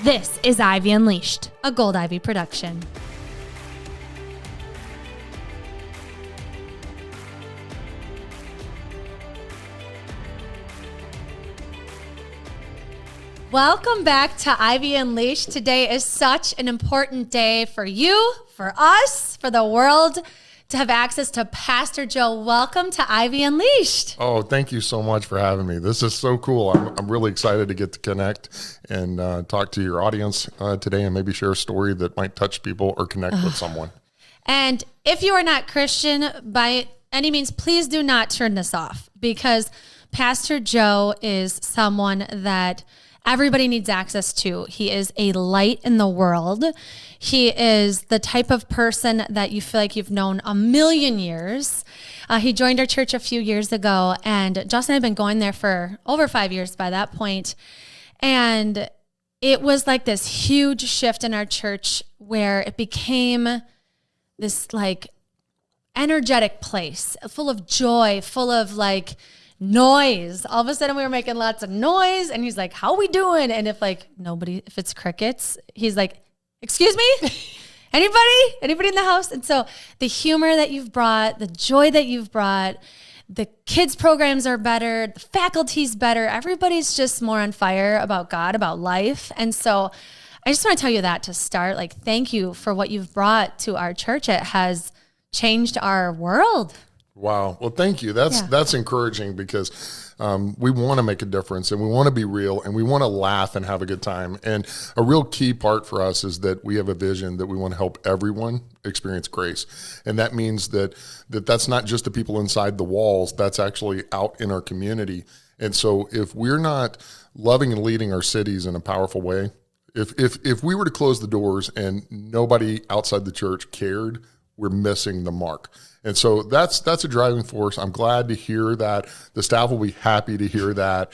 This is Ivy Unleashed, a Gold Ivy production. Welcome back to Ivy Unleashed. Today is such an important day for you, for us, for the world to have access to Pastor Joe. Welcome to Ivy Unleashed. Oh, thank you so much for having me. This is so cool. I'm really excited to get to connect and talk to your audience today and maybe share a story that might touch people or connect with someone. And if you are not Christian by any means, please do not turn this off, because Pastor Joe is someone that everybody needs access to. He is a light in the world. He is the type of person that you feel like you've known a million years. He joined our church a few years ago, and Justin had been going there for over 5 years by that point. And it was like this huge shift in our church where it became this like energetic place, full of joy, full of like noise. All of a sudden we were making lots of noise, and he's like, how we doing? And if it's crickets, he's like, excuse me, anybody in the house? And so the humor that you've brought, the joy that you've brought, the kids programs are better, the faculty's better. Everybody's just more on fire about God, about life. And so I just want to tell you that to start, like, thank you for what you've brought to our church. It has changed our world. Wow. Well, thank you. That's encouraging, because we want to make a difference, and we want to be real, and we want to laugh and have a good time. And a real key part for us is that we have a vision that we want to help everyone experience grace. And that means that's not just the people inside the walls, that's actually out in our community. And so if we're not loving and leading our cities in a powerful way, if we were to close the doors and nobody outside the church cared, we're missing the mark. And so that's a driving force. I'm glad to hear that. The staff will be happy to hear that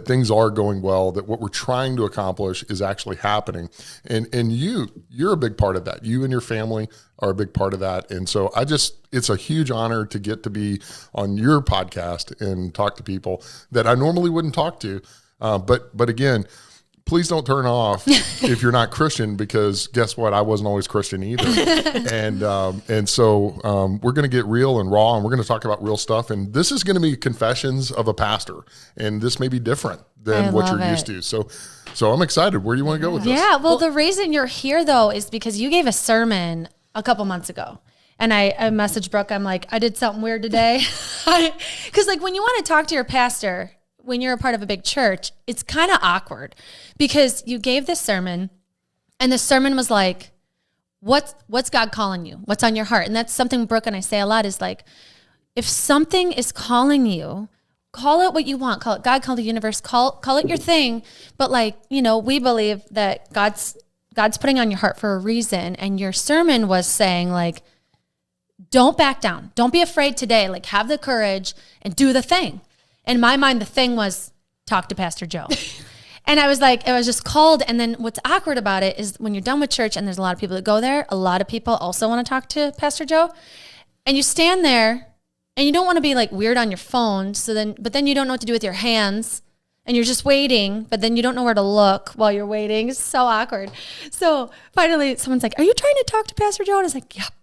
things are going well, that what we're trying to accomplish is actually happening. And you're a big part of that. You and your family are a big part of that. And so it's a huge honor to get to be on your podcast and talk to people that I normally wouldn't talk to. But again, please don't turn off if you're not Christian, because guess what? I wasn't always Christian either. And so we're going to get real and raw, and we're going to talk about real stuff. And this is going to be confessions of a pastor, and this may be different than what you're used to. So I'm excited. Where do you want to go with this? Yeah, well, the reason you're here, though, is because you gave a sermon a couple months ago. And I messaged Brooke. I'm like, I did something weird today. Because like when you want to talk to your pastor, when you're a part of a big church, it's kind of awkward, because you gave this sermon, and the sermon was like, what's God calling you? What's on your heart? And that's something Brooke and I say a lot, is like, if something is calling you, call it what you want. Call it God, call it the universe, call it your thing. But like, we believe that God's putting on your heart for a reason. And your sermon was saying like, don't back down. Don't be afraid today. Like, have the courage and do the thing. In my mind, the thing was talk to Pastor Joe. And I was like, it was just called. And then what's awkward about it is when you're done with church and there's a lot of people that go there, a lot of people also want to talk to Pastor Joe. And you stand there and you don't want to be like weird on your phone. But then you don't know what to do with your hands, and you're just waiting, but then you don't know where to look while you're waiting. It's so awkward. So finally someone's like, are you trying to talk to Pastor Joe? And I was like, yep.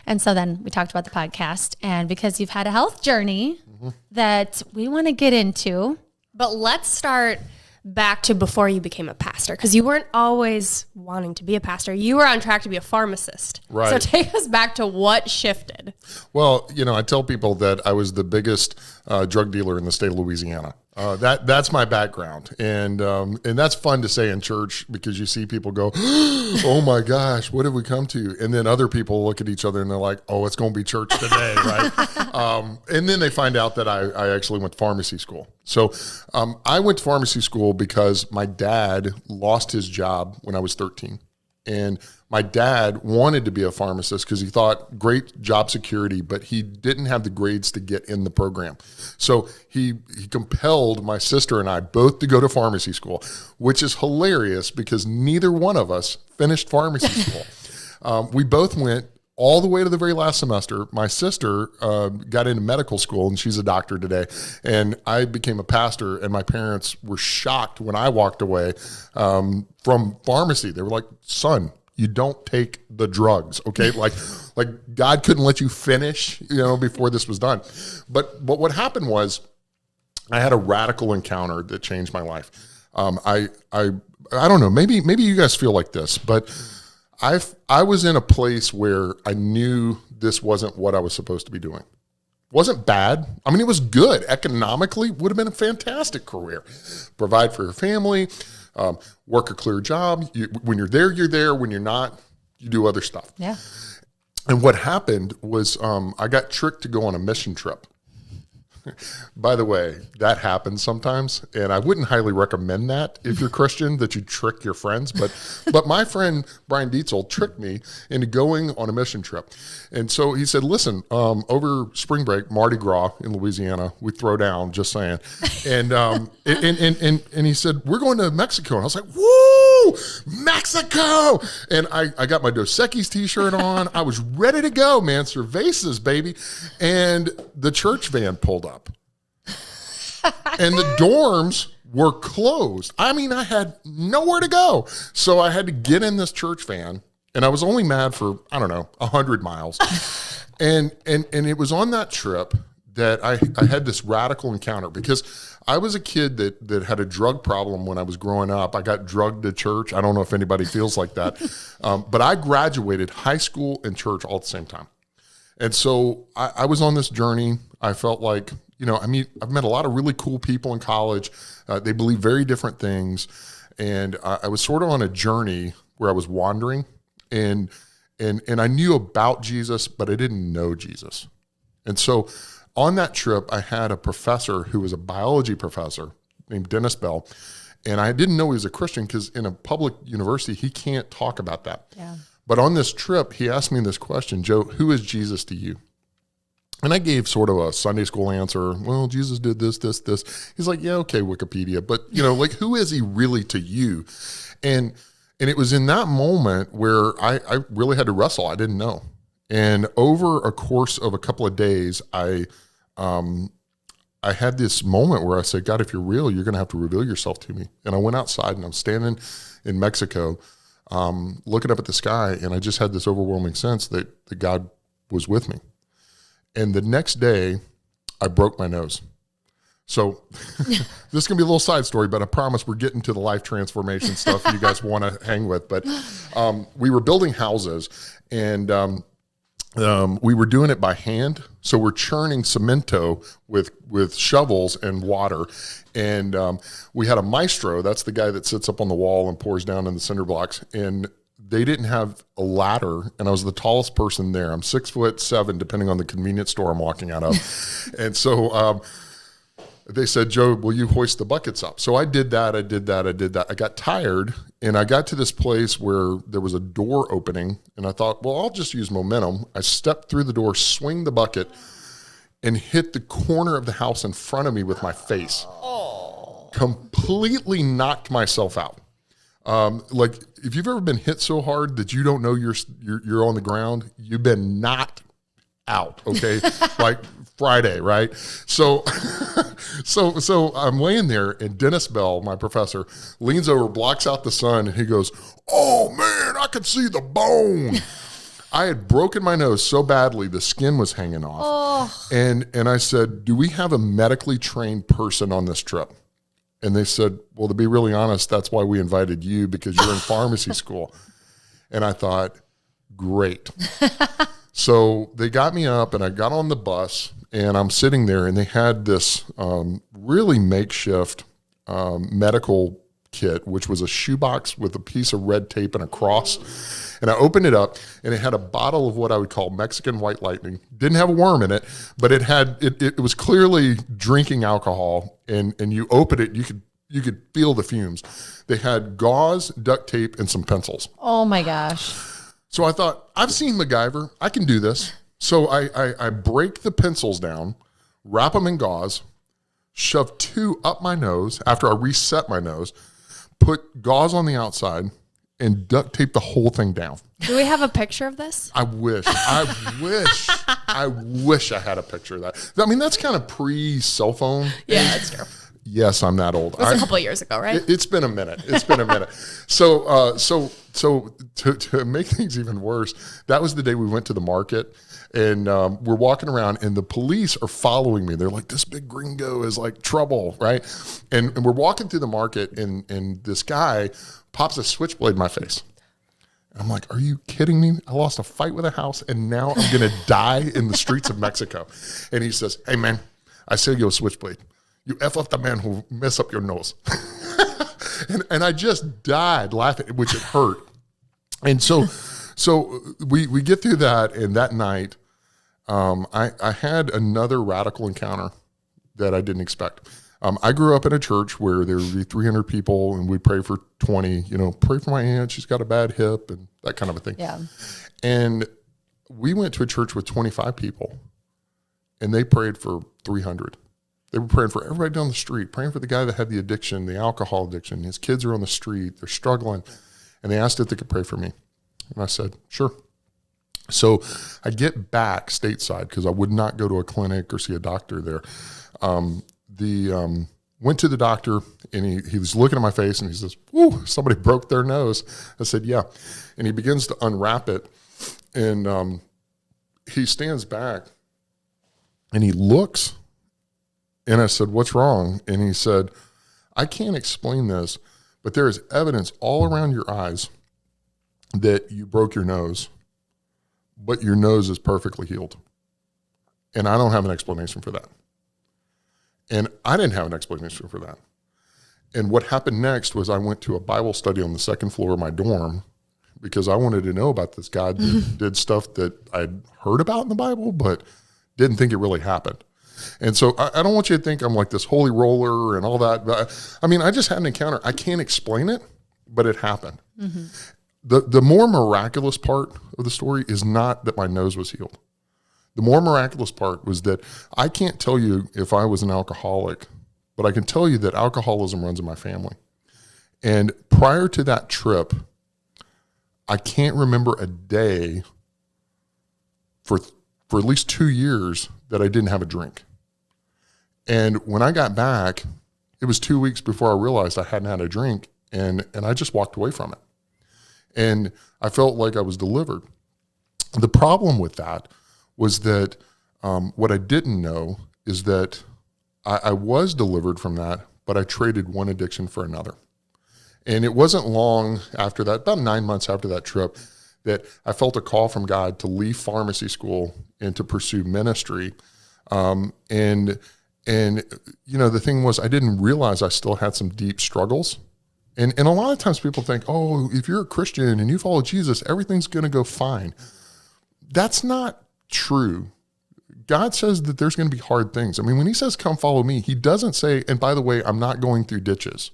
And so then we talked about the podcast, and because you've had a health journey that we want to get into. But let's start back to before you became a pastor, because you weren't always wanting to be a pastor. You were on track to be a pharmacist. Right. So take us back to what shifted. Well, I tell people that I was the biggest drug dealer in the state of Louisiana. That's my background. And that's fun to say in church, because you see people go, oh my gosh, what have we come to? And then other people look at each other and they're like, oh, it's going to be church today, right? And then they find out that I actually went to pharmacy school. So I went to pharmacy school because my dad lost his job when I was 13. And my dad wanted to be a pharmacist because he thought great job security, but he didn't have the grades to get in the program. So he compelled my sister and I both to go to pharmacy school, which is hilarious because neither one of us finished pharmacy school. We both went all the way to the very last semester. My sister got into medical school, and she's a doctor today. And I became a pastor, and my parents were shocked when I walked away from pharmacy. They were like, son, you don't take the drugs, okay? Like God couldn't let you finish, before this was done. But what happened was I had a radical encounter that changed my life. I don't know, maybe you guys feel like this, but I was in a place where I knew this wasn't what I was supposed to be doing. Wasn't bad. I mean, it was good. Economically, would have been a fantastic career. Provide for your family, work a clear job. When you're there, you're there. When you're not, you do other stuff. Yeah. And what happened was I got tricked to go on a mission trip. By the way, that happens sometimes, and I wouldn't highly recommend that if you're Christian, that you trick your friends. But my friend Brian Dietzel tricked me into going on a mission trip. And so he said, listen, over spring break, Mardi Gras in Louisiana, we throw down, just saying. And and he said, we're going to Mexico. And I was like, woo, Mexico. And I got my Dos Equis t-shirt on. I was ready to go, man. Cervezas, baby. And the church van pulled up. And the dorms were closed. I mean, I had nowhere to go. So I had to get in this church van, and I was only mad for, 100 miles. And it was on that trip that I had this radical encounter, because I was a kid that had a drug problem when I was growing up. I got drugged to church. I don't know if anybody feels like that. But I graduated high school and church all at the same time. And so I was on this journey. I felt like, I've met a lot of really cool people in college. They believe very different things. And I was sort of on a journey where I was wandering, and I knew about Jesus, but I didn't know Jesus. And so on that trip, I had a professor who was a biology professor named Dennis Bell. And I didn't know he was a Christian, because in a public university, he can't talk about that. Yeah. But on this trip, he asked me this question, Joe, who is Jesus to you? And I gave sort of a Sunday school answer. Well, Jesus did this, this, this. He's like, yeah, okay, Wikipedia. But, who is he really to you? And it was in that moment where I really had to wrestle. I didn't know. And over a course of a couple of days, I had this moment where I said, God, if you're real, you're going to have to reveal yourself to me. And I went outside, and I'm standing in Mexico, looking up at the sky, and I just had this overwhelming sense that God was with me. And the next day, I broke my nose. So this is going to be a little side story, but I promise we're getting to the life transformation stuff you guys want to hang with. But we were building houses, and we were doing it by hand. So we're churning cemento with shovels and water. And we had a maestro. That's the guy that sits up on the wall and pours down in the cinder blocks. And they didn't have a ladder, and I was the tallest person there. I'm 6'7", depending on the convenience store I'm walking out of. And so they said, Joe, will you hoist the buckets up? So I did that. I got tired, and I got to this place where there was a door opening, and I thought, well, I'll just use momentum. I stepped through the door, swing the bucket, and hit the corner of the house in front of me with my face. Completely knocked myself out. Like if you've ever been hit so hard that you don't know you're on the ground, you've been knocked out. Okay. Like Friday. Right. So I'm laying there, and Dennis Bell, my professor, leans over, blocks out the sun, and he goes, oh man, I can see the bone. I had broken my nose so badly, the skin was hanging off. Oh. And I said, do we have a medically trained person on this trip? And they said, well, to be really honest, that's why we invited you, because you're in pharmacy school. And I thought, great. So they got me up, and I got on the bus, and I'm sitting there, and they had this really makeshift medical kit, which was a shoebox with a piece of red tape and a cross. And I opened it up, and it had a bottle of what I would call Mexican White Lightning. Didn't have a worm in it, but it was clearly drinking alcohol. And you open it, you could feel the fumes. They had gauze, duct tape, and some pencils. Oh my gosh. So I thought, I've seen MacGyver. I can do this. So I break the pencils down, wrap them in gauze, shove 2 up my nose after I reset my nose, put gauze on the outside, and duct taped the whole thing down. Do we have a picture of this? I wish I had a picture of that. I mean, that's kind of pre-cell phone. Yeah, that's true. Yes, I'm that old. It was a couple of years ago, right? It's been a minute. So to make things even worse, that was the day we went to the market, and we're walking around, and the police are following me. They're like, this big gringo is like trouble, right? And we're walking through the market, and this guy pops a switchblade in my face. I'm like, are you kidding me? I lost a fight with a house, and now I'm going to die in the streets of Mexico. And he says, hey, man, I sell you a switchblade. You F up the man who mess up your nose. and I just died laughing, which it hurt. And so we get through that, and that night, I had another radical encounter that I didn't expect. I grew up in a church where there would be 300 people, and we'd pray for 20, pray for my aunt, she's got a bad hip, and that kind of a thing. Yeah. And we went to a church with 25 people, and they prayed for 300. They were praying for everybody down the street, praying for the guy that had the addiction, the alcohol addiction. His kids are on the street, they're struggling, and they asked if they could pray for me. And I said, sure. So I get back stateside because I would not go to a clinic or see a doctor there. Went to the doctor, and he was looking at my face, and he says, "Ooh, somebody broke their nose." I said, "Yeah." And he begins to unwrap it, and he stands back, and he looks, and I said, "What's wrong?" And he said, "I can't explain this, but there is evidence all around your eyes that you broke your nose, but your nose is perfectly healed. And I don't have an explanation for that." And I didn't have an explanation for that. And what happened next was I went to a Bible study on the second floor of my dorm because I wanted to know about this guy that did stuff that I'd heard about in the Bible, but didn't think it really happened. And so I don't want you to think I'm like this holy roller and all that. But I just had an encounter. I can't explain it, but it happened. Mm-hmm. The more miraculous part of the story is not that my nose was healed. The more miraculous part was that I can't tell you if I was an alcoholic, but I can tell you that alcoholism runs in my family. And prior to that trip, I can't remember a day for at least 2 years that I didn't have a drink. And when I got back, it was 2 weeks before I realized I hadn't had a drink, and I just walked away from it. And I felt like I was delivered. The problem with that was that what I didn't know is that I was delivered from that, but I traded one addiction for another. And it wasn't long after that, about 9 months after that trip, that I felt a call from God to leave pharmacy school and to pursue ministry. And the thing was, I didn't realize I still had some deep struggles. And a lot of times people think, oh, if you're a Christian and you follow Jesus, everything's going to go fine. That's not true. God says that there's going to be hard things. When he says, come follow me, he doesn't say, and by the way, I'm not going through ditches.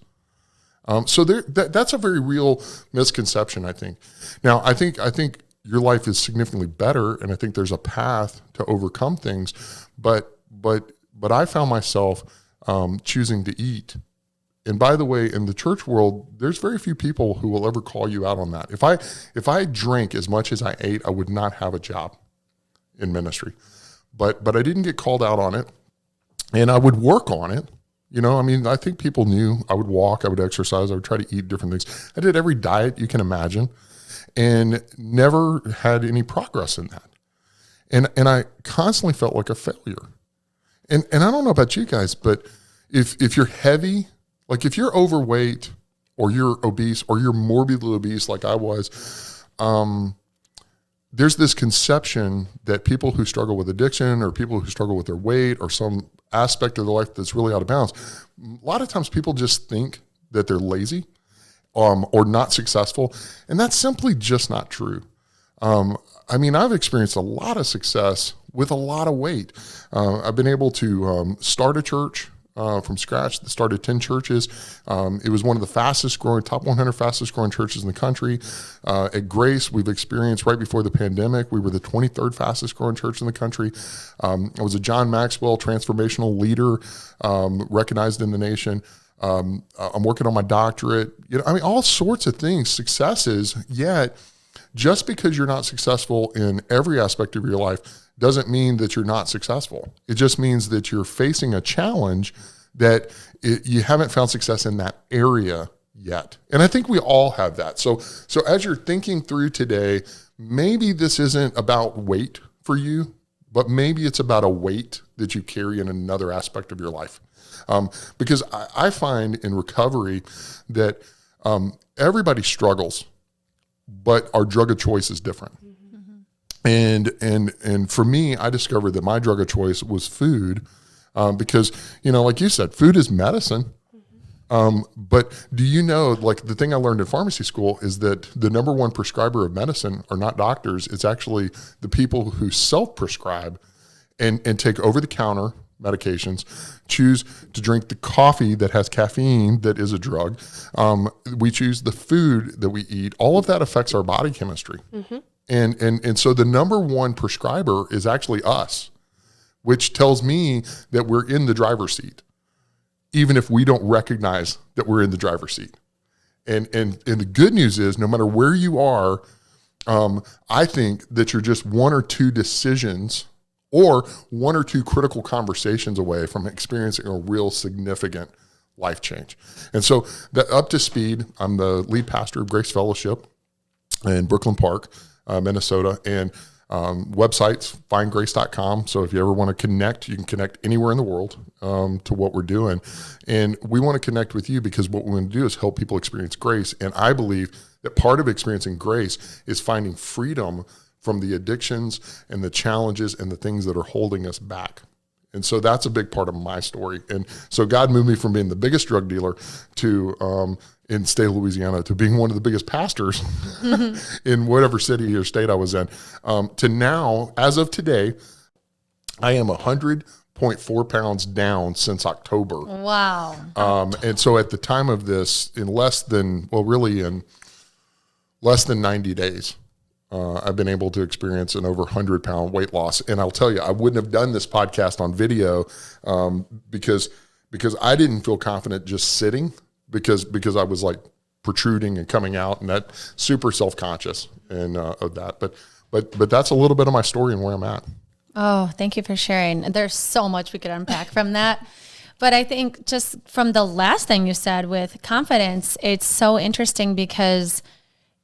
So that's a very real misconception, I think. Now, I think your life is significantly better, and I think there's a path to overcome things, but I found myself choosing to eat. And by the way, in the church world, there's very few people who will ever call you out on that. If I drank as much as I ate, I would not have a job in ministry. But I didn't get called out on it, and I would work on it. I think people knew I would walk, I would exercise, I would try to eat different things. I did every diet you can imagine and never had any progress in that. And I constantly felt like a failure. And I don't know about you guys, but if you're heavy, like if you're overweight or you're obese or you're morbidly obese like I was, there's this conception that people who struggle with addiction or people who struggle with their weight or some aspect of their life that's really out of balance, a lot of times people just think that they're lazy or not successful, and that's simply just not true. I've experienced a lot of success with a lot of weight. I've been able to start a church from scratch that started 10 churches. It was one of the top 100 fastest growing churches in the country. At Grace, we've experienced right before the pandemic, we were the 23rd fastest growing church in the country. I was a John Maxwell transformational leader, recognized in the nation. I'm working on my doctorate. All sorts of things, successes. Yet, just because you're not successful in every aspect of your life doesn't mean that you're not successful. It just means that you're facing a challenge that you haven't found success in that area yet. And I think we all have that. So as you're thinking through today, maybe this isn't about weight for you, but maybe it's about a weight that you carry in another aspect of your life. Because I find in recovery that everybody struggles, but our drug of choice is different. And for me, I discovered that my drug of choice was food, because, like you said, food is medicine. But do you know, like the thing I learned in pharmacy school is that the number one prescriber of medicine are not doctors. It's actually the people who self-prescribe and take over-the-counter medications, choose to drink the coffee that has caffeine that is a drug. We choose the food that we eat. All of that affects our body chemistry. And so the number one prescriber is actually us, which tells me that we're in the driver's seat, even if we don't recognize that we're in the driver's seat. And the good news is, no matter where you are, I think that you're just one or two decisions or one or two critical conversations away from experiencing a real significant life change. And so up to speed, I'm the lead pastor of Grace Fellowship in Brooklyn Park, Minnesota, and websites, findgrace.com. So if you ever want to connect, you can connect anywhere in the world to what we're doing. And we want to connect with you because what we want to do is help people experience grace. And I believe that part of experiencing grace is finding freedom from the addictions and the challenges and the things that are holding us back. And so that's a big part of my story. And so God moved me from being the biggest drug dealer to in the state of Louisiana to being one of the biggest pastors in whatever city or state I was in, to now, as of today, I am 100.4 pounds down since October. Wow. And so at the time of this, in less than 90 days, I've been able to experience an over 100-pound weight loss. And I'll tell you, I wouldn't have done this podcast on video because I didn't feel confident just sitting because I was like protruding and coming out, and that super self-conscious and of that. But that's a little bit of my story and where I'm at. Oh, thank you for sharing. There's so much we could unpack from that. But I think just from the last thing you said with confidence, it's so interesting because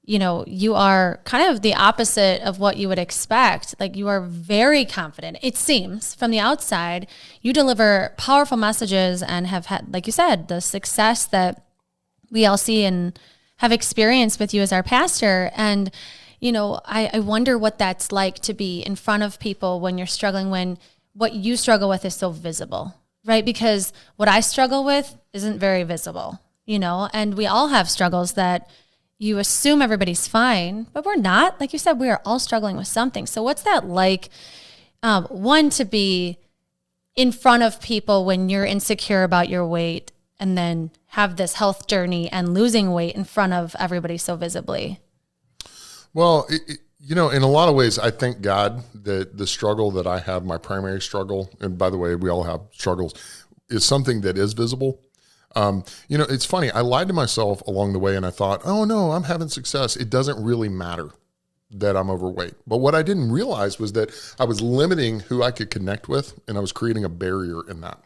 you are kind of the opposite of what you would expect. Like, you are very confident. It seems from the outside, you deliver powerful messages and have had, like you said, the success that we all see and have experienced with you as our pastor. And, I wonder what that's like to be in front of people when you're struggling, when what you struggle with is so visible, right? Because what I struggle with isn't very visible, and we all have struggles that you assume everybody's fine, but we're not. Like you said, we are all struggling with something. So what's that like, one, to be in front of people when you're insecure about your weight, and then have this health journey and losing weight in front of everybody so visibly? Well, in a lot of ways, I thank God that the struggle that I have, my primary struggle, and by the way, we all have struggles, is something that is visible. It's funny. I lied to myself along the way and I thought, oh no, I'm having success. It doesn't really matter that I'm overweight. But what I didn't realize was that I was limiting who I could connect with, and I was creating a barrier in that.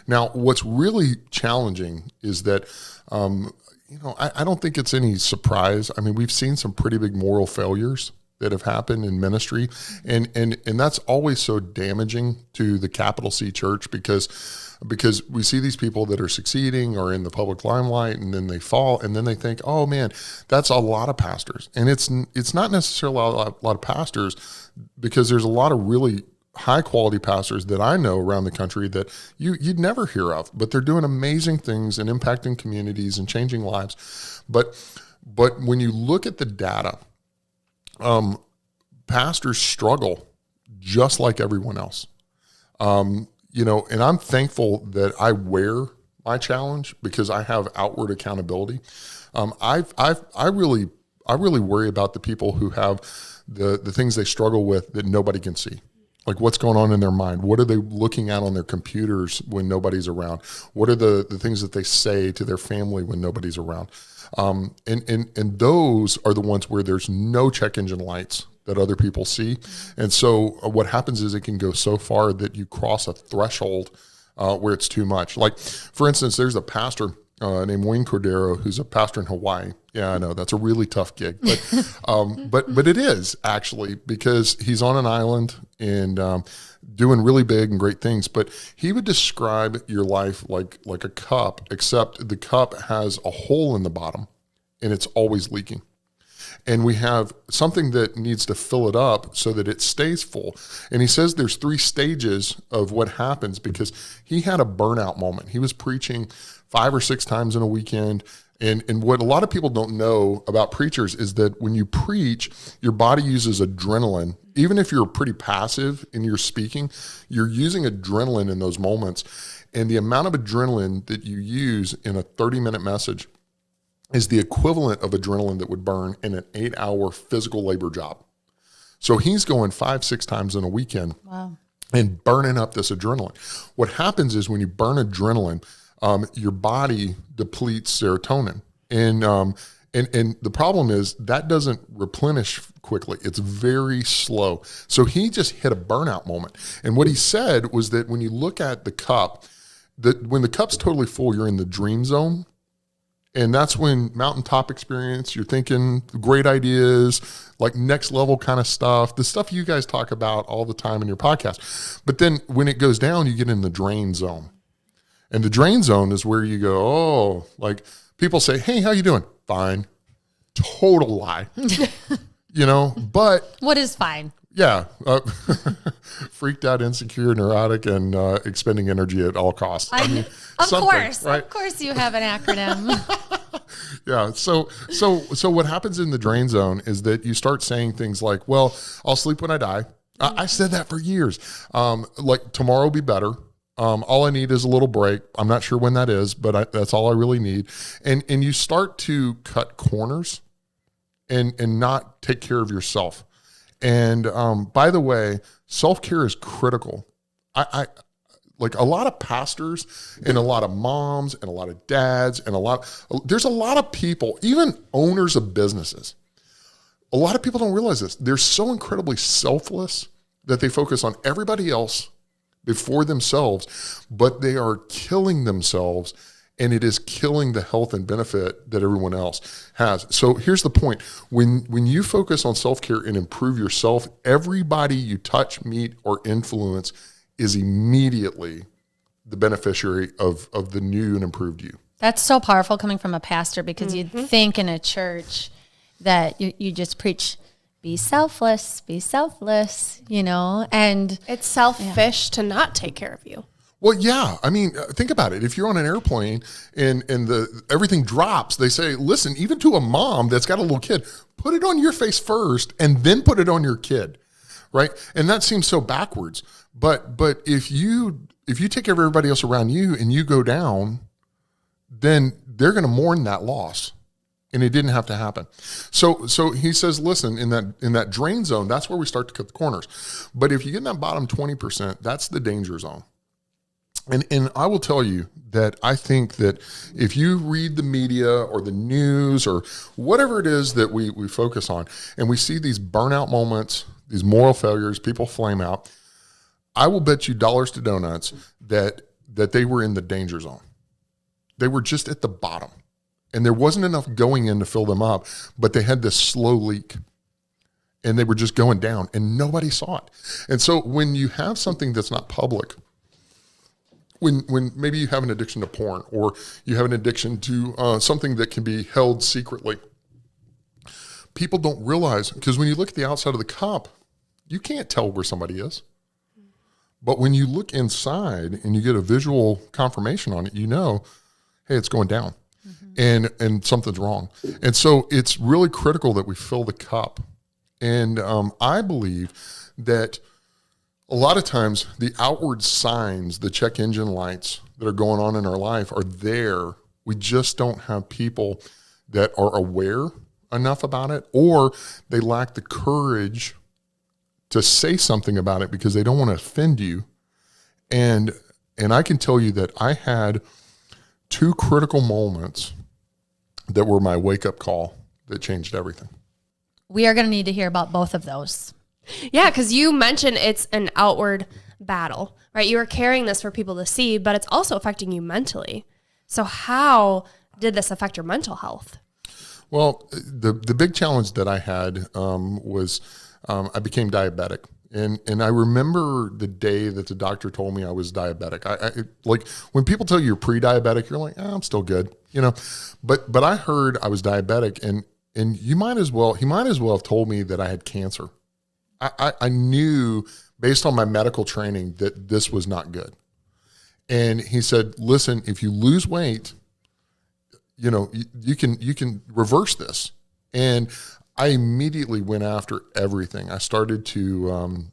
Now, what's really challenging is that, I don't think it's any surprise. I mean, we've seen some pretty big moral failures that have happened in ministry. And that's always so damaging to the capital C church because we see these people that are succeeding or in the public limelight, and then they fall, and then they think, oh man, that's a lot of pastors. And it's not necessarily a lot of pastors, because there's a lot of really high quality pastors that I know around the country that you'd never hear of, but they're doing amazing things and impacting communities and changing lives. But when you look at the data, pastors struggle just like everyone else. And I'm thankful that I wear my challenge because I have outward accountability. I really worry about the people who have the things they struggle with that nobody can see. Like what's going on in their mind? What are they looking at on their computers when nobody's around? What are the things that they say to their family when nobody's around? And those are the ones where there's no check engine lights that other people see. And so what happens is it can go so far that you cross a threshold where it's too much. Like, for instance, there's a pastor named Wayne Cordero, who's a pastor in Hawaii. Yeah, I know that's a really tough gig, but it is actually, because he's on an island and doing really big and great things. But he would describe your life like a cup, except the cup has a hole in the bottom and it's always leaking. And we have something that needs to fill it up so that it stays full. And he says there's 3 stages of what happens, because he had a burnout moment. He was preaching 5 or 6 times in a weekend. And what a lot of people don't know about preachers is that when you preach, your body uses adrenaline. Even if you're pretty passive in your speaking, you're using adrenaline in those moments. And the amount of adrenaline that you use in a 30-minute message is the equivalent of adrenaline that would burn in an 8-hour physical labor job. So he's going 5, 6 times in a weekend. Wow. And burning up this adrenaline. What happens is when you burn adrenaline, your body depletes serotonin. And the problem is that doesn't replenish quickly. It's very slow. So he just hit a burnout moment. And what he said was that when you look at the cup, when the cup's totally full, you're in the dream zone. And that's when mountaintop experience, you're thinking great ideas, like next level kind of stuff, the stuff you guys talk about all the time in your podcast. But then when it goes down, you get in the drain zone. And the drain zone is where you go, oh, like people say, hey, how you doing? Fine. Total lie. But. What is fine? Yeah. Freaked out, insecure, neurotic, and expending energy at all costs. Of course you have an acronym. Yeah. So what happens in the drain zone is that you start saying things like, well, I'll sleep when I die. I said that for years. Like tomorrow will be better. All I need is a little break. I'm not sure when that is, but that's all I really need. And you start to cut corners and not take care of yourself. And by the way, self-care is critical. I like a lot of pastors and a lot of moms and a lot of dads and there's a lot of people, even owners of businesses. A lot of people don't realize this. They're so incredibly selfless that they focus on everybody else before themselves, but they are killing themselves, and it is killing the health and benefit that everyone else has. So here's the point. When you focus on self-care and improve yourself, everybody you touch, meet, or influence is immediately the beneficiary of the new and improved you. That's so powerful coming from a pastor, because you'd think in a church that you just preach, be selfless, and it's selfish to not take care of you. Well, yeah. I mean, think about it. If you're on an airplane and everything drops, they say, listen, even to a mom that's got a little kid, put it on your face first and then put it on your kid, right? And that seems so backwards. But if you take care of everybody else around you and you go down, then they're going to mourn that loss. And it didn't have to happen. So he says, listen, in that drain zone, that's where we start to cut the corners. But if you get in that bottom 20%, that's the danger zone. And I will tell you that I think that if you read the media or the news or whatever it is that we focus on, and we see these burnout moments, these moral failures, people flame out, I will bet you dollars to donuts that they were in the danger zone. They were just at the bottom. And there wasn't enough going in to fill them up, but they had this slow leak. And they were just going down, and nobody saw it. And so when you have something that's not public, when maybe you have an addiction to porn, or you have an addiction to something that can be held secretly, people don't realize, because when you look at the outside of the cup, you can't tell where somebody is. But when you look inside and you get a visual confirmation on it, you know, hey, it's going down. And something's wrong. And so it's really critical that we fill the cup. And I believe that a lot of times the outward signs, the check engine lights that are going on in our life are there. We just don't have people that are aware enough about it, or they lack the courage to say something about it because they don't want to offend you. And I can tell you that I had 2 critical moments that were my wake-up call that changed everything. We are going to need to hear about both of those. Yeah, because you mentioned it's an outward battle, right? You are carrying this for people to see, but it's also affecting you mentally. So how did this affect your mental health? Well, the big challenge that I had was I became diabetic. And I remember the day that the doctor told me I was diabetic. I like when people tell you you're pre-diabetic, you're like, I'm still good, But I heard I was diabetic, and he might as well have told me that I had cancer. I knew based on my medical training that this was not good. And he said, listen, if you lose weight, you can reverse this. And I immediately went after everything. I started to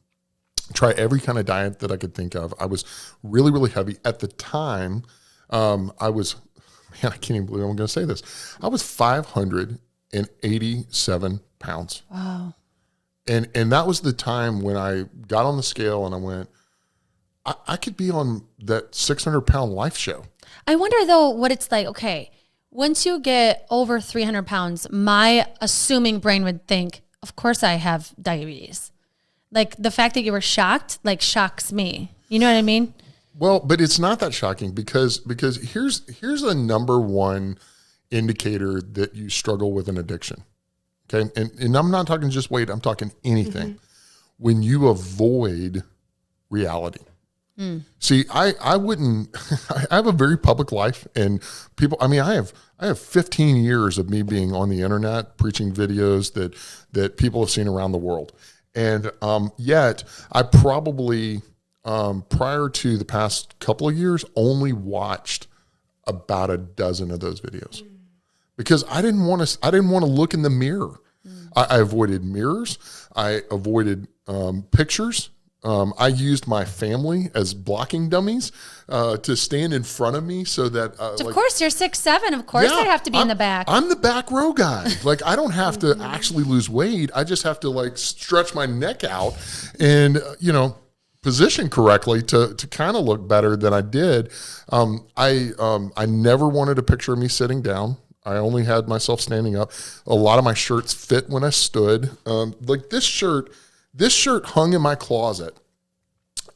try every kind of diet that I could think of. I was really, really heavy. At the time, I was, I can't even believe I'm going to say this. I was 587 pounds. Wow. And that was the time when I got on the scale and I went, I could be on that 600-pound life show. I wonder, though, what it's like. Okay, once you get over 300 pounds, my assuming brain would think, of course I have diabetes. Like, the fact that you were shocked, shocks me. You know what I mean? Well, but it's not that shocking because here's a number one indicator that you struggle with an addiction. Okay, and I'm not talking just weight, I'm talking anything. Mm-hmm. When you avoid reality. See, I wouldn't, I have a very public life, and people, I have 15 years of me being on the internet, preaching videos that people have seen around the world. And yet I probably, prior to the past couple of years, only watched about a dozen of those videos because I didn't want to look in the mirror. I avoided mirrors. I avoided pictures. I used my family as blocking dummies to stand in front of me so that... of course, you're 6'7". Of course, I have to be in the back. I'm the back row guy. I don't have to actually lose weight. I just have to stretch my neck out and, position correctly to kind of look better than I did. I never wanted a picture of me sitting down. I only had myself standing up. A lot of my shirts fit when I stood. This shirt hung in my closet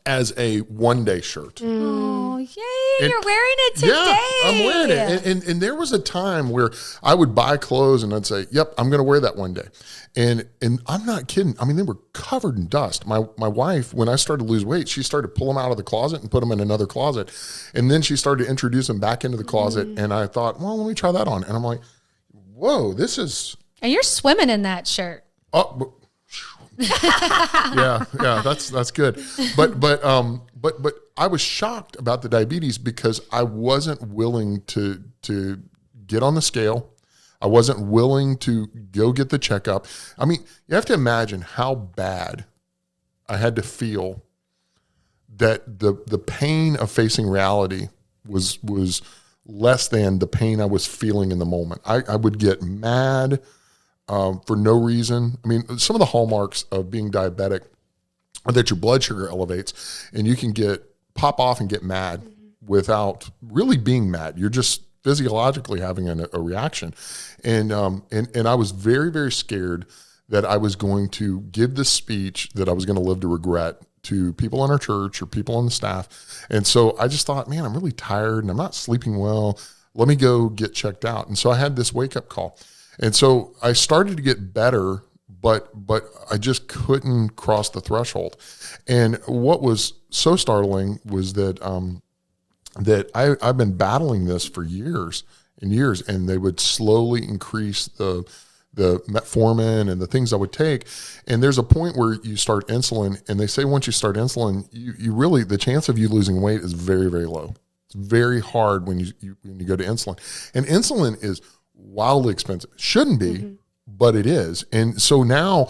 as a one-day shirt. Oh, yay, you're wearing it today. Yeah, I'm wearing it. And there was a time where I would buy clothes and I'd say, yep, I'm going to wear that one day. And I'm not kidding. They were covered in dust. My wife, when I started to lose weight, she started to pull them out of the closet and put them in another closet. And then she started to introduce them back into the closet. And I thought, well, let me try that on. And I'm like, whoa, this is... And you're swimming in that shirt. Oh, yeah, that's good. But I was shocked about the diabetes because I wasn't willing to get on the scale. I wasn't willing to go get the checkup. You have to imagine how bad I had to feel that the pain of facing reality was less than the pain I was feeling in the moment. I would get mad for no reason. Some of the hallmarks of being diabetic are that your blood sugar elevates and you can pop off and get mad without really being mad. You're just physiologically having a reaction. And I was very, very scared that I was going to give this speech that I was going to live to regret to people in our church or people on the staff. And so I just thought, man, I'm really tired and I'm not sleeping well. Let me go get checked out. And so I had this wake-up call. And so I started to get better, but I just couldn't cross the threshold. And what was so startling was that I've been battling this for years and years, and they would slowly increase the metformin and the things I would take. And there's a point where you start insulin, and they say once you start insulin, you really, the chance of you losing weight is very, very low. It's very hard when you go to insulin. And insulin is wildly expensive. Shouldn't be, but it is. And so now,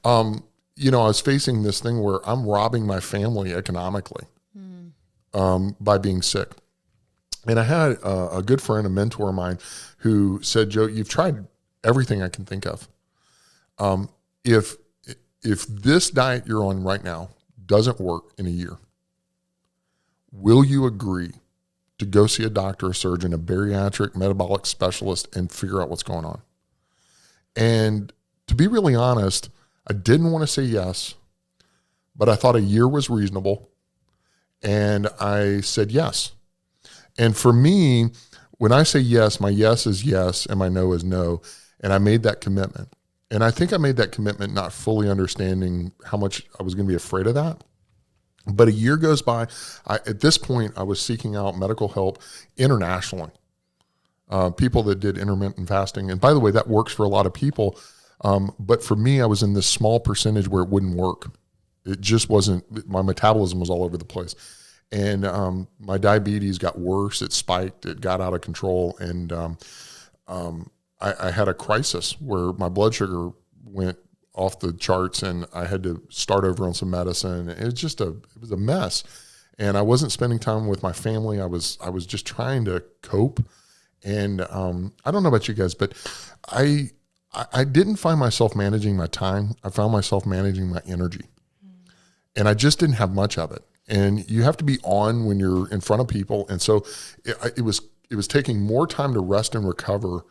I was facing this thing where I'm robbing my family economically by being sick. And I had a good friend, a mentor of mine, who said, Joe, you've tried everything I can think of. If if this diet you're on right now doesn't work in a year, will you agree to go see a doctor, a surgeon, a bariatric metabolic specialist, and figure out what's going on? And to be really honest, I didn't want to say yes, but I thought a year was reasonable. And I said yes. And for me, when I say yes, my yes is yes and my no is no. And I made that commitment. And I think I made that commitment not fully understanding how much I was going to be afraid of that. But a year goes by. At this point, I was seeking out medical help internationally. People that did intermittent fasting. And by the way, that works for a lot of people. But for me, I was in this small percentage where it wouldn't work. It just wasn't, my metabolism was all over the place. And my diabetes got worse. It spiked. It got out of control. And I had a crisis where my blood sugar went off the charts and I had to start over on some medicine. It was a mess. And I wasn't spending time with my family. I was just trying to cope. And I don't know about you guys, but I didn't find myself managing my time. I found myself managing my energy. And I just didn't have much of it. And you have to be on when you're in front of people. And so it was taking more time to rest and recover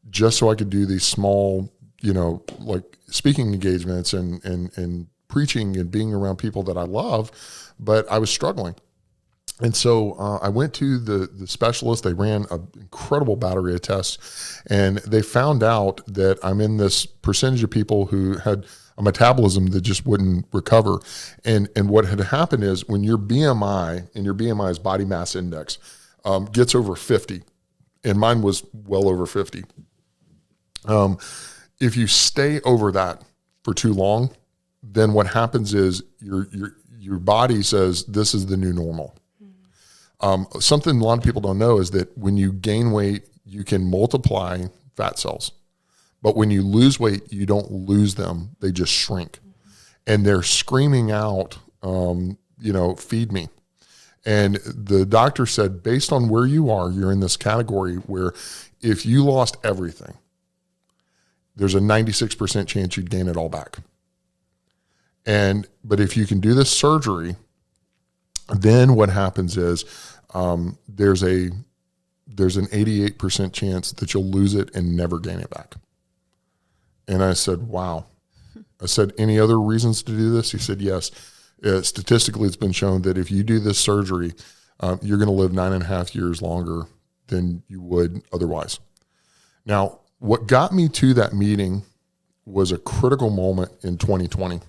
just so I could do these small, like speaking engagements and preaching and being around people that I love. But I was struggling. And so I went to the specialist. They ran an incredible battery of tests, and they found out that I'm in this percentage of people who had a metabolism that just wouldn't recover. And what had happened is when your BMI, and your BMI is body mass index, gets over 50, and mine was well over 50. If you stay over that for too long, then what happens is your body says this is the new normal. Something a lot of people don't know is that when you gain weight, you can multiply fat cells. But when you lose weight, you don't lose them. They just shrink. And they're screaming out, feed me. And the doctor said, based on where you are, you're in this category where if you lost everything, there's a 96% chance you'd gain it all back. But if you can do this surgery, then what happens is there's an 88% chance that you'll lose it and never gain it back. And I said, wow. I said, any other reasons to do this? He said, yes. Statistically, it's been shown that if you do this surgery, you're going to live 9.5 years longer than you would otherwise. Now, what got me to that meeting was a critical moment in 2020.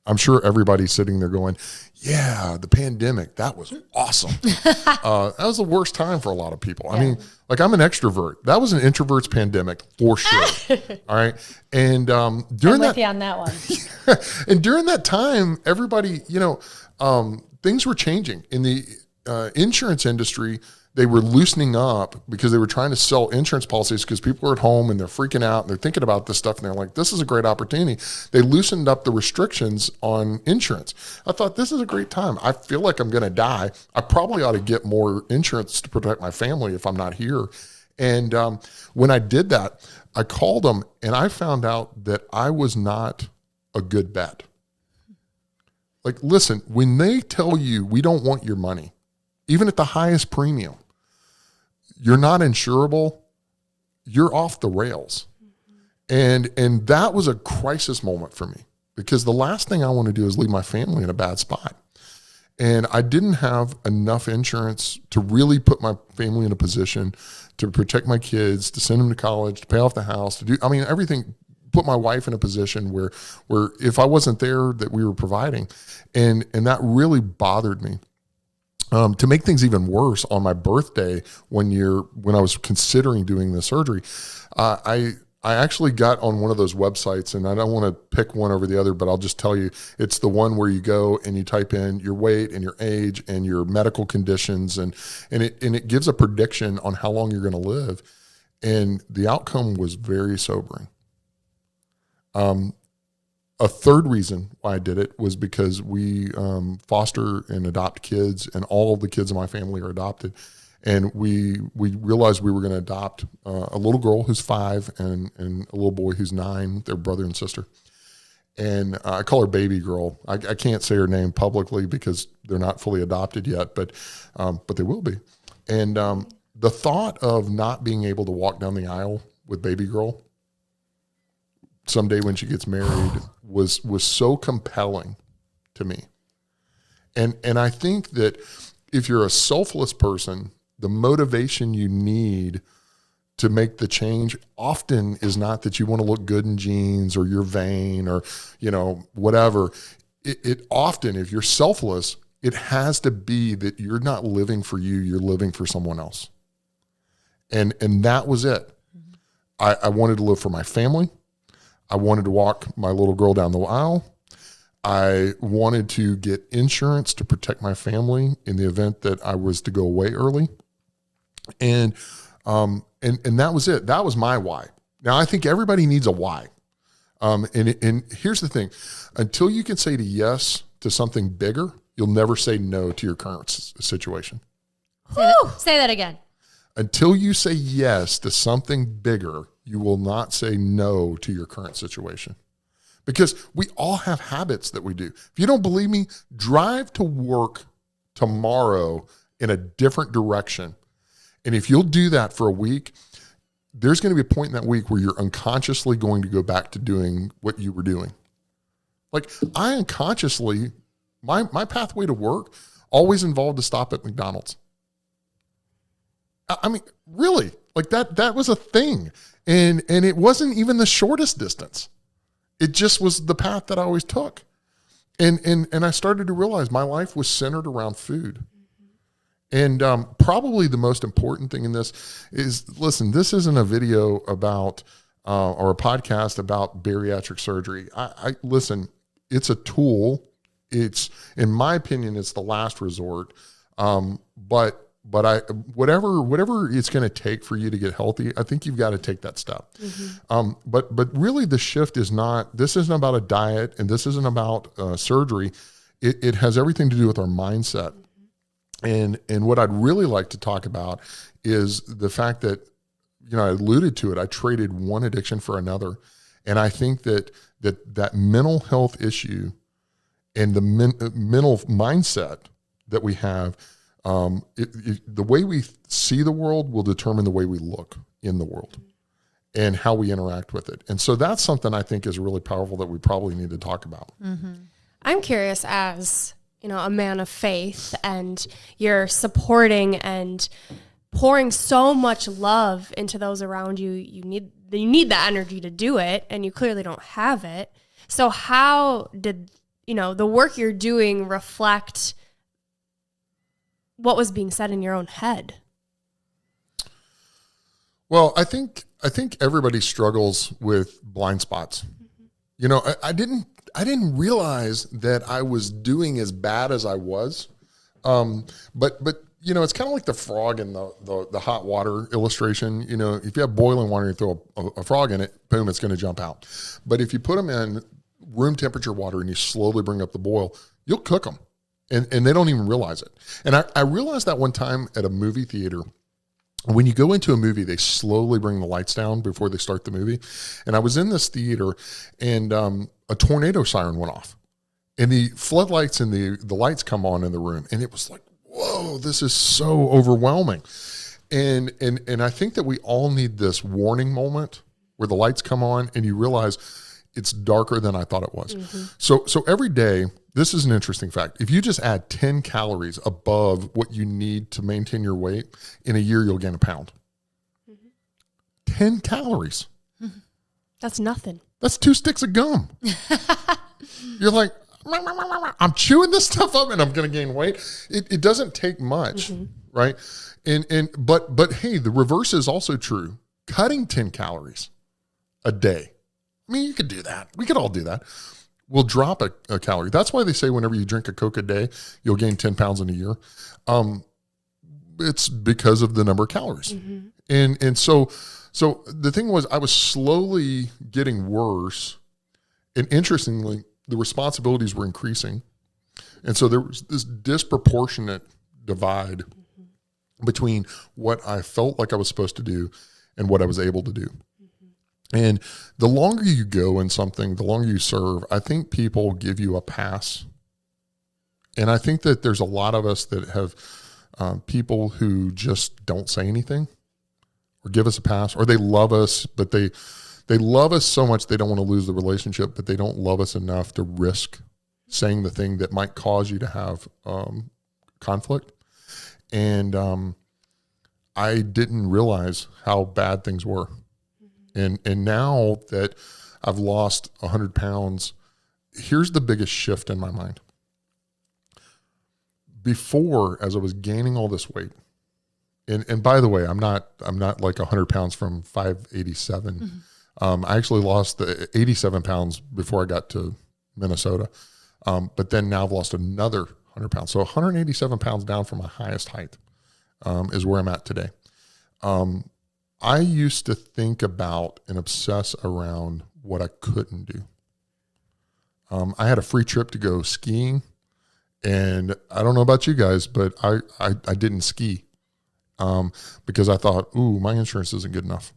I'm sure everybody's sitting there going, yeah, the pandemic, that was awesome. That was the worst time for a lot of people. Yeah. I mean, like I'm an extrovert. That was an introvert's pandemic for sure. All right. And during I'm with you on that one. And during that time, everybody, things were changing in the insurance industry. They were loosening up because they were trying to sell insurance policies because people are at home and they're freaking out and they're thinking about this stuff and they're like, this is a great opportunity. They loosened up the restrictions on insurance. I thought, this is a great time. I feel like I'm going to die. I probably ought to get more insurance to protect my family if I'm not here. And when I did that, I called them and I found out that I was not a good bet. Like, listen, when they tell you we don't want your money, even at the highest premium, you're not insurable, you're off the rails. And that was a crisis moment for me because the last thing I want to do is leave my family in a bad spot. And I didn't have enough insurance to really put my family in a position to protect my kids, to send them to college, to pay off the house, everything, put my wife in a position where if I wasn't there, that we were providing. And that really bothered me. To make things even worse, on my birthday, when I was considering doing the surgery, I actually got on one of those websites, and I don't want to pick one over the other, but I'll just tell you, it's the one where you go and you type in your weight and your age and your medical conditions, and it gives a prediction on how long you're going to live. And the outcome was very sobering. A third reason why I did it was because we foster and adopt kids, and all of the kids in my family are adopted. And we realized we were going to adopt a little girl who's 5 and a little boy who's 9, their brother and sister. and I call her baby girl. I can't say her name publicly because they're not fully adopted yet, but they will be. And the thought of not being able to walk down the aisle with baby girl someday when she gets married was so compelling to me. And I think that if you're a selfless person, the motivation you need to make the change often is not that you want to look good in jeans or you're vain or, whatever. It often, if you're selfless, it has to be that you're not living for you, you're living for someone else. And that was it. I wanted to live for my family. I wanted to walk my little girl down the aisle. I wanted to get insurance to protect my family in the event that I was to go away early. And that was it. That was my why. Now I think everybody needs a why. And here's the thing, until you can say yes to something bigger, you'll never say no to your current situation. Say that again. Until you say yes to something bigger, you will not say no to your current situation. Because we all have habits that we do. If you don't believe me, drive to work tomorrow in a different direction. And if you'll do that for a week, there's going to be a point in that week where you're unconsciously going to go back to doing what you were doing. Like I unconsciously, my pathway to work always involved a stop at McDonald's. I mean, really, like that was a thing. And it wasn't even the shortest distance. It just was the path that I always took. And I started to realize my life was centered around food. And probably the most important thing in this is, listen, this isn't a video about or a podcast about bariatric surgery. I listen, it's a tool. It's, in my opinion, it's the last resort. But whatever it's going to take for you to get healthy, I think you've got to take that step. But really the shift is not, this isn't about a diet and this isn't about surgery. It has everything to do with our mindset. And what I'd really like to talk about is the fact that, I alluded to it. I traded one addiction for another. And I think that mental health issue and the mental mindset that we have, the way we see the world will determine the way we look in the world and how we interact with it. And so that's something I think is really powerful that we probably need to talk about. Mm-hmm. I'm curious, as a man of faith, and you're supporting and pouring so much love into those around you. You need that energy to do it, and you clearly don't have it. So how did, the work you're doing reflect what was being said in your own head? Well, I think everybody struggles with blind spots. I didn't realize that I was doing as bad as I was. But it's kind of like the frog in the hot water illustration. If you have boiling water and you throw a frog in it, boom, it's going to jump out. But if you put them in room temperature water and you slowly bring up the boil, you'll cook them. And they don't even realize it. And I realized that one time at a movie theater. When you go into a movie, they slowly bring the lights down before they start the movie. And I was in this theater, and a tornado siren went off. And the floodlights and the lights come on in the room. And it was like, whoa, this is so overwhelming. And I think that we all need this warning moment where the lights come on and you realize it's darker than I thought it was. Mm-hmm. So every day, this is an interesting fact. If you just add 10 calories above what you need to maintain your weight, in a year, you'll gain a pound. Mm-hmm. 10 calories. Mm-hmm. That's nothing. That's 2 sticks of gum. You're like, I'm chewing this stuff up and I'm going to gain weight. It doesn't take much, mm-hmm. right? But hey, the reverse is also true. Cutting 10 calories a day. I mean, you could do that. We could all do that. We'll drop a calorie. That's why they say whenever you drink a Coke a day, you'll gain 10 pounds in a year. It's because of the number of calories. Mm-hmm. And so the thing was, I was slowly getting worse. And interestingly, the responsibilities were increasing. And so there was this disproportionate divide mm-hmm. between what I felt like I was supposed to do and what I was able to do. Mm-hmm. And the longer you go in something, the longer you serve, I think people give you a pass. And I think that there's a lot of us that have people who just don't say anything or give us a pass, or they love us, but they love us so much they don't want to lose the relationship, but they don't love us enough to risk saying the thing that might cause you to have conflict. And I didn't realize how bad things were. And now that I've lost 100 pounds, here's the biggest shift in my mind. Before, as I was gaining all this weight, and by the way, I'm not like 100 pounds from 587. I actually lost the 87 pounds before I got to Minnesota. But then now I've lost another 100 pounds. So 187 pounds down from my highest height is where I'm at today. I used to think about and obsess around what I couldn't do. I had a free trip to go skiing, and I don't know about you guys, but I didn't ski because I thought, ooh, my insurance isn't good enough.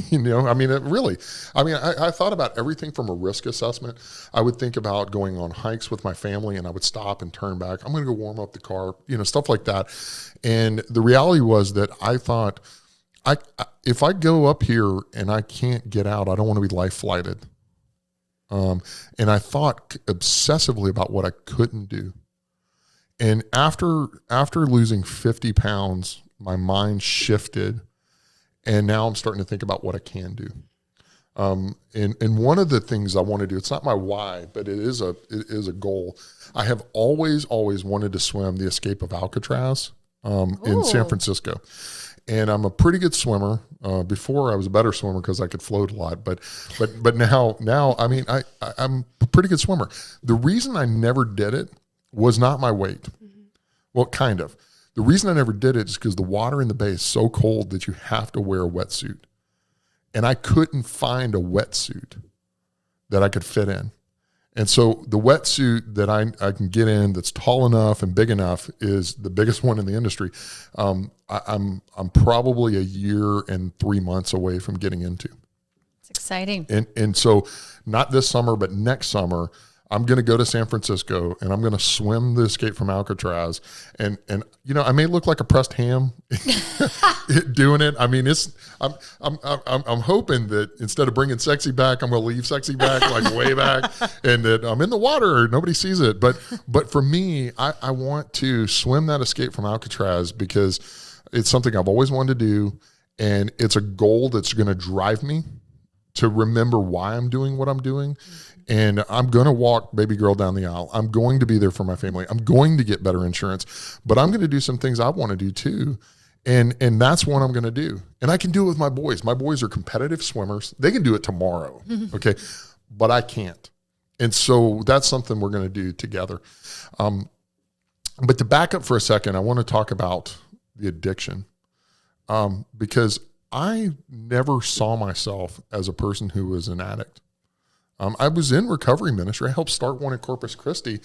You know, I mean, I thought about everything from a risk assessment. I would think about going on hikes with my family, and I would stop and turn back. I'm going to go warm up the car, you know, stuff like that. And the reality was that I thought, if I go up here and I can't get out, I don't want to be life flighted. And I thought obsessively about what I couldn't do. And after losing 50 pounds, my mind shifted, and now I'm starting to think about what I can do. And one of the things I want to do, it's not my why, but it is a goal. I have always wanted to swim the Escape of Alcatraz in San Francisco. And I'm a pretty good swimmer. Before I was a better swimmer because I could float a lot, but now I mean I'm a pretty good swimmer. The reason I never did it was not my weight. Mm-hmm. Well, kind of. The reason I never did it is because the water in the bay is so cold that you have to wear a wetsuit, and I couldn't find a wetsuit that I could fit in. And so the wetsuit that I can get in that's tall enough and big enough is the biggest one in the industry. I'm probably a year and 3 months away from getting into. It's exciting. And so not this summer, but next summer, I'm going to go to San Francisco and I'm going to swim the Escape from Alcatraz. And you know, I may look like a pressed ham doing it. I mean, I'm hoping that instead of bringing sexy back, I'm going to leave sexy back, like way back, and that I'm in the water, nobody sees it. But for me, I want to swim that Escape from Alcatraz because it's something I've always wanted to do. And it's a goal that's going to drive me to remember why I'm doing what I'm doing. And I'm going to walk baby girl down the aisle. I'm going to be there for my family. I'm going to get better insurance, but I'm going to do some things I want to do too. And that's what I'm going to do. And I can do it with my boys. My boys are competitive swimmers. They can do it tomorrow. Okay. But I can't. And so that's something we're going to do together. But to back up for a second, I want to talk about the addiction. Because I never saw myself as a person who was an addict. I was in recovery ministry. I helped start one in Corpus Christi,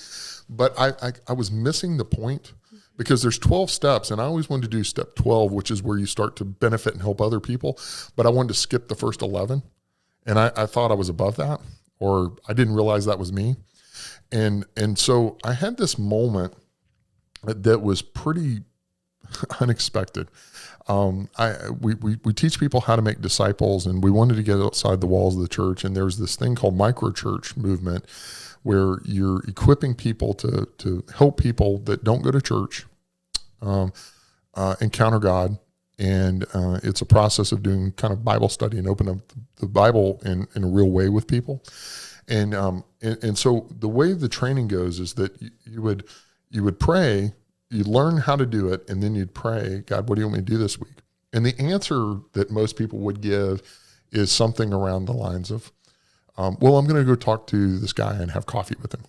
but I was missing the point because there's 12 steps, and I always wanted to do step 12, which is where you start to benefit and help other people, but I wanted to skip the first 11, and I thought I was above that, or I didn't realize that was me. And so I had this moment that was pretty unexpected. We teach people how to make disciples, and we wanted to get outside the walls of the church. And there's this thing called microchurch movement where you're equipping people to help people that don't go to church encounter God. And it's a process of doing kind of Bible study and open up the Bible in a real way with people. And so the way the training goes is that you would pray. You'd learn how to do it, and then you'd pray, God, what do you want me to do this week? And the answer that most people would give is something around the lines of, well, I'm going to go talk to this guy and have coffee with him,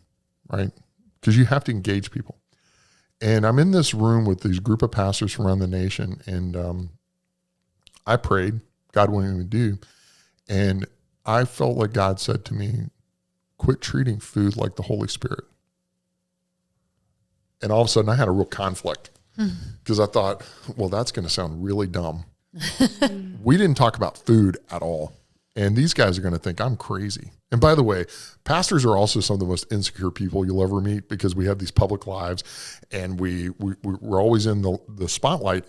right? Because you have to engage people. And I'm in this room with these group of pastors from around the nation, and I prayed, God, what do you want me to do? And I felt like God said to me, quit treating food like the Holy Spirit. And all of a sudden I had a real conflict because I thought, well, that's going to sound really dumb. We didn't talk about food at all. And these guys are going to think I'm crazy. And by the way, pastors are also some of the most insecure people you'll ever meet because we have these public lives and we're always in the spotlight,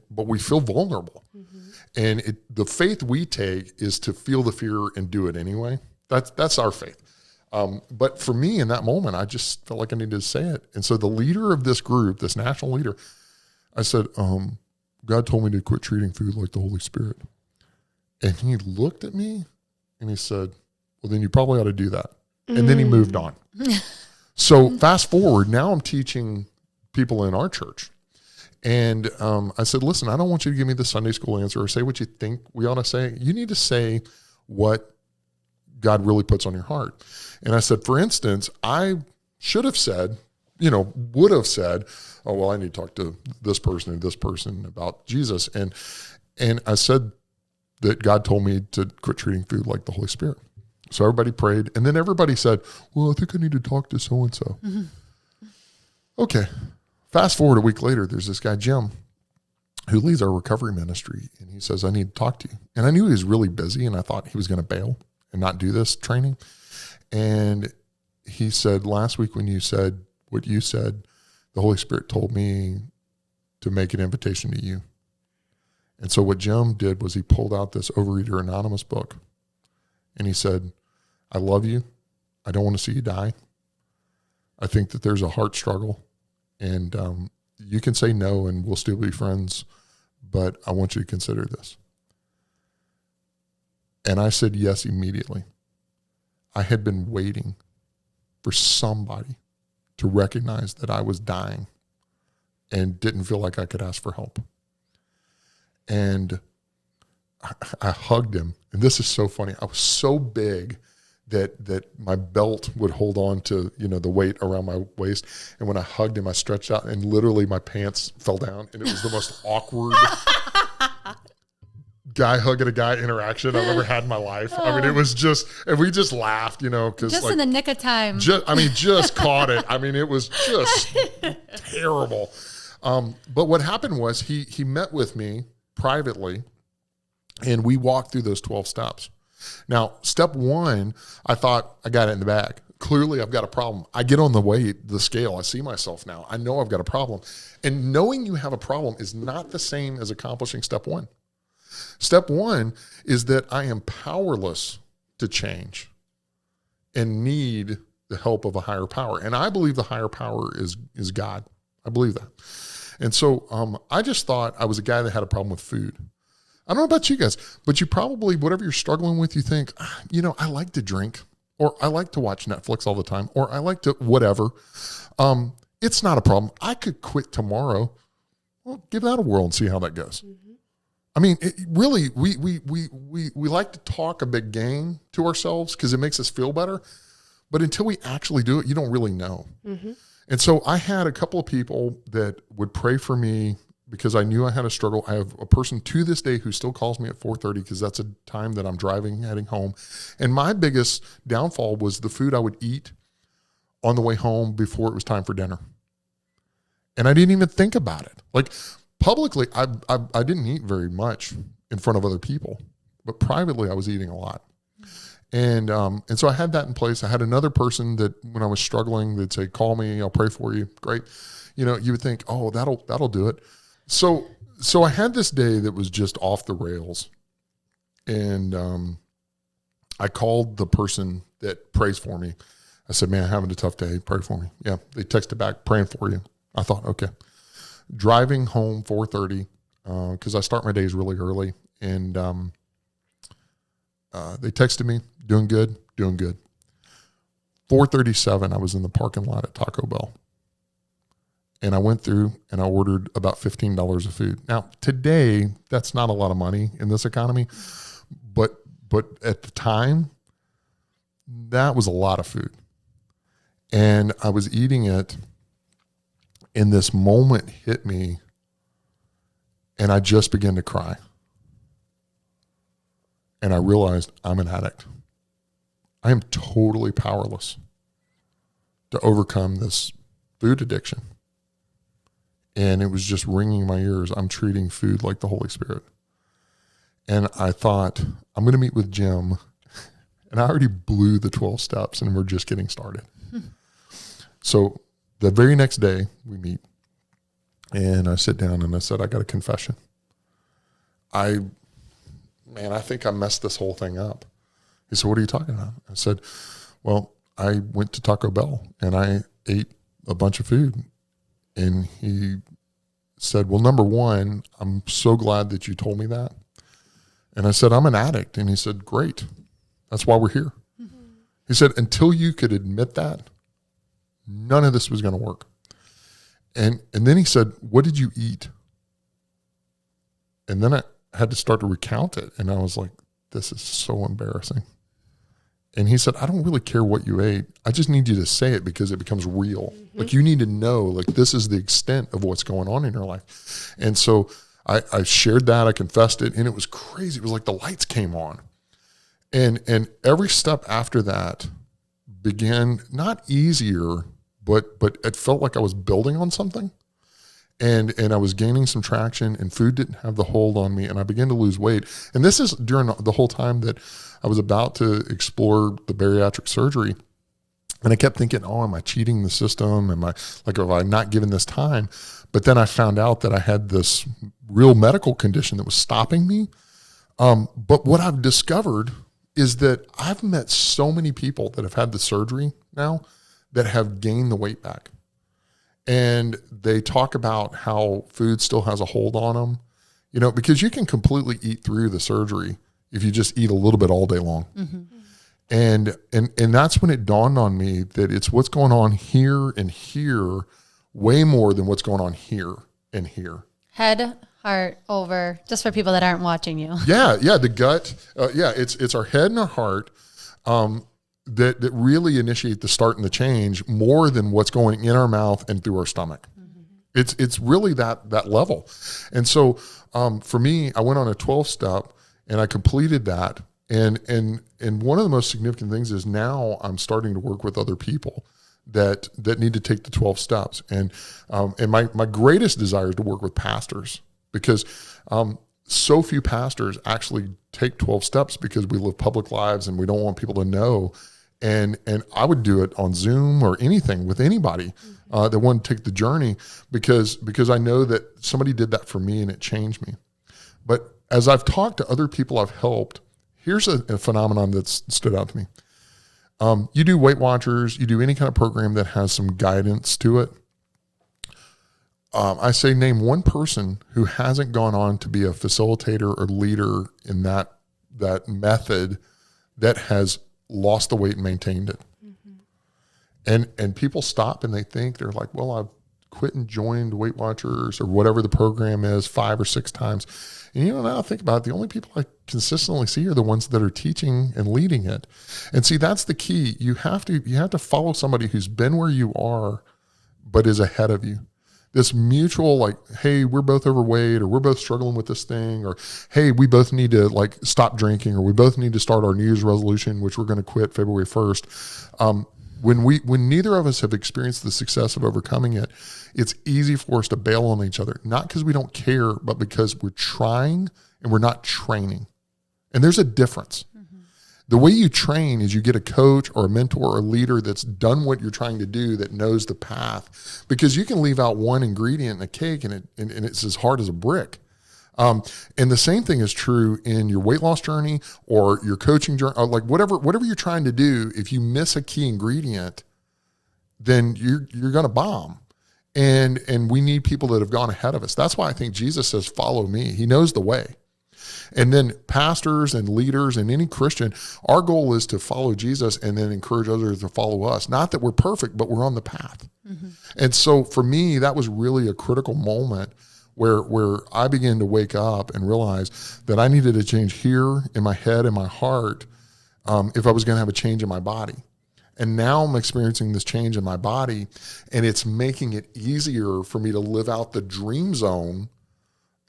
but we feel vulnerable. Mm-hmm. And the faith we take is to feel the fear and do it anyway. That's our faith. But for me in that moment, I just felt like I needed to say it. And so the leader of this group, this national leader, I said, God told me to quit treating food like the Holy Spirit. And he looked at me and he said, well, then you probably ought to do that. And then he moved on. So fast forward, now I'm teaching people in our church. And I said, listen, I don't want you to give me the Sunday school answer or say what you think we ought to say. You need to say what God really puts on your heart. And I said, for instance, I should have said, would have said, oh, well, I need to talk to this person and this person about Jesus. And I said that God told me to quit treating food like the Holy Spirit. So everybody prayed. And then everybody said, well, I think I need to talk to so-and-so. Mm-hmm. Okay. Fast forward a week later, there's this guy, Jim, who leads our recovery ministry. And he says, I need to talk to you. And I knew he was really busy and I thought he was going to bail and not do this training. And he said, last week when you said what you said, the Holy Spirit told me to make an invitation to you. And so what Jim did was he pulled out this Overeater Anonymous book and he said, I love you. I don't want to see you die. I think that there's a heart struggle and you can say no and we'll still be friends, but I want you to consider this. And I said yes immediately. I had been waiting for somebody to recognize that I was dying and didn't feel like I could ask for help. And I hugged him. And this is so funny. I was so big that my belt would hold on to, the weight around my waist. And when I hugged him, I stretched out and literally my pants fell down. And it was the most awkward guy hugging a guy interaction I've ever had in my life. I mean, it was just, and we just laughed, because just in the nick of time. Just caught it. I mean, it was just terrible. But what happened was he met with me privately and we walked through those 12 steps. Now, step one, I thought I got it in the bag. Clearly I've got a problem. I get on the scale. I see myself now. I know I've got a problem. And knowing you have a problem is not the same as accomplishing step one. Step one is that I am powerless to change and need the help of a higher power. And I believe the higher power is God. I believe that. And so I just thought I was a guy that had a problem with food. I don't know about you guys, but you probably, whatever you're struggling with, you think, I like to drink, or I like to watch Netflix all the time, or I like to whatever. It's not a problem. I could quit tomorrow. Well, give that a whirl and see how that goes. Mm-hmm. I mean, really, we like to talk a big game to ourselves because it makes us feel better. But until we actually do it, you don't really know. Mm-hmm. And so I had a couple of people that would pray for me because I knew I had a struggle. I have a person to this day who still calls me at 4:30 because that's a time that I'm driving, heading home. And my biggest downfall was the food I would eat on the way home before it was time for dinner. And I didn't even think about it. Like publicly, I didn't eat very much in front of other people, but privately I was eating a lot. And so I had that in place. I had another person that when I was struggling, they'd say, call me, I'll pray for you. Great. You would think, oh, that'll do it. So I had this day that was just off the rails. And I called the person that prays for me. I said, man, I'm having a tough day. Pray for me. Yeah. They texted back, praying for you. I thought, okay. Driving home 4:30, because I start my days really early. And they texted me, doing good. 4:37, I was in the parking lot at Taco Bell. And I went through and I ordered about $15 of food. Now, today, that's not a lot of money in this economy. But at the time, that was a lot of food. And I was eating it, and this moment hit me, and I just began to cry. And I realized I'm an addict. I am totally powerless to overcome this food addiction. And it was just ringing in my ears. I'm treating food like the Holy Spirit. And I thought, I'm going to meet with Jim. And I already blew the 12 steps and we're just getting started. So the very next day we meet and I sit down and I said, I got a confession. I think I messed this whole thing up. He said, what are you talking about? I said, well, I went to Taco Bell and I ate a bunch of food. And he said, well, number one, I'm so glad that you told me that. And I said, I'm an addict. And he said, great. That's why we're here. Mm-hmm. He said, until you could admit that, none of this was going to work. And then he said, what did you eat? And then I had to start to recount it. And I was like, this is so embarrassing. And he said, I don't really care what you ate. I just need you to say it because it becomes real. Mm-hmm. Like you need to know, like this is the extent of what's going on in your life. And so I shared that, I confessed it, and it was crazy. It was like the lights came on. And every step after that began not easier, but it felt like I was building on something. And I was gaining some traction and food didn't have the hold on me and I began to lose weight. And this is during the whole time that I was about to explore the bariatric surgery. And I kept thinking, oh, am I cheating the system? Am I not given this time? But then I found out that I had this real medical condition that was stopping me. But what I've discovered is that I've met so many people that have had the surgery now that have gained the weight back. And they talk about how food still has a hold on them, because you can completely eat through the surgery if you just eat a little bit all day long. Mm-hmm. And that's when it dawned on me that it's what's going on here and here way more than what's going on here and here. Head, heart, over, just for people that aren't watching you. Yeah, the gut. It's our head and our heart that really initiate the start and the change more than what's going in our mouth and through our stomach. Mm-hmm. It's really that level. And so for me, I went on a 12-step and I completed that. And one of the most significant things is now I'm starting to work with other people that need to take the 12 steps. And my greatest desire is to work with pastors because so few pastors actually take 12 steps because we live public lives and we don't want people to know. And I would do it on Zoom or anything with anybody that wanted to take the journey because I know that somebody did that for me and it changed me. But as I've talked to other people I've helped, here's a phenomenon that's stood out to me. You do Weight Watchers, you do any kind of program that has some guidance to it. I say name one person who hasn't gone on to be a facilitator or leader in that method that has lost the weight and maintained it. Mm-hmm. And people stop and they think, they're like, well, I've quit and joined Weight Watchers or whatever the program is 5 or 6 times. And now I think about it, the only people I consistently see are the ones that are teaching and leading it. And see, that's the key. You have to follow somebody who's been where you are, but is ahead of you. This mutual, like, hey, we're both overweight, or we're both struggling with this thing, or hey, we both need to stop drinking, or we both need to start our New Year's resolution, which we're going to quit February 1st. When neither of us have experienced the success of overcoming it, it's easy for us to bail on each other, not because we don't care, but because we're trying and we're not training. And there's a difference. Mm-hmm. The way you train is you get a coach or a mentor or a leader that's done what you're trying to do, that knows the path, because you can leave out one ingredient in a cake and it's as hard as a brick. And the same thing is true in your weight loss journey or your coaching journey, or whatever you're trying to do. If you miss a key ingredient, then you're going to bomb. And we need people that have gone ahead of us. That's why I think Jesus says, follow me. He knows the way. And then pastors and leaders and any Christian, our goal is to follow Jesus and then encourage others to follow us. Not that we're perfect, but we're on the path. Mm-hmm. And so for me, that was really a critical moment where I began to wake up and realize that I needed to change here in my head and my heart if I was going to have a change in my body. And now I'm experiencing this change in my body, and it's making it easier for me to live out the dream zone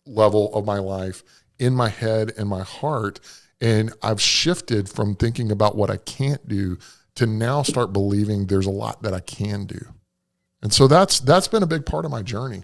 level of my life in my head and my heart. And I've shifted from thinking about what I can't do to now start believing there's a lot that I can do. And so that's been a big part of my journey.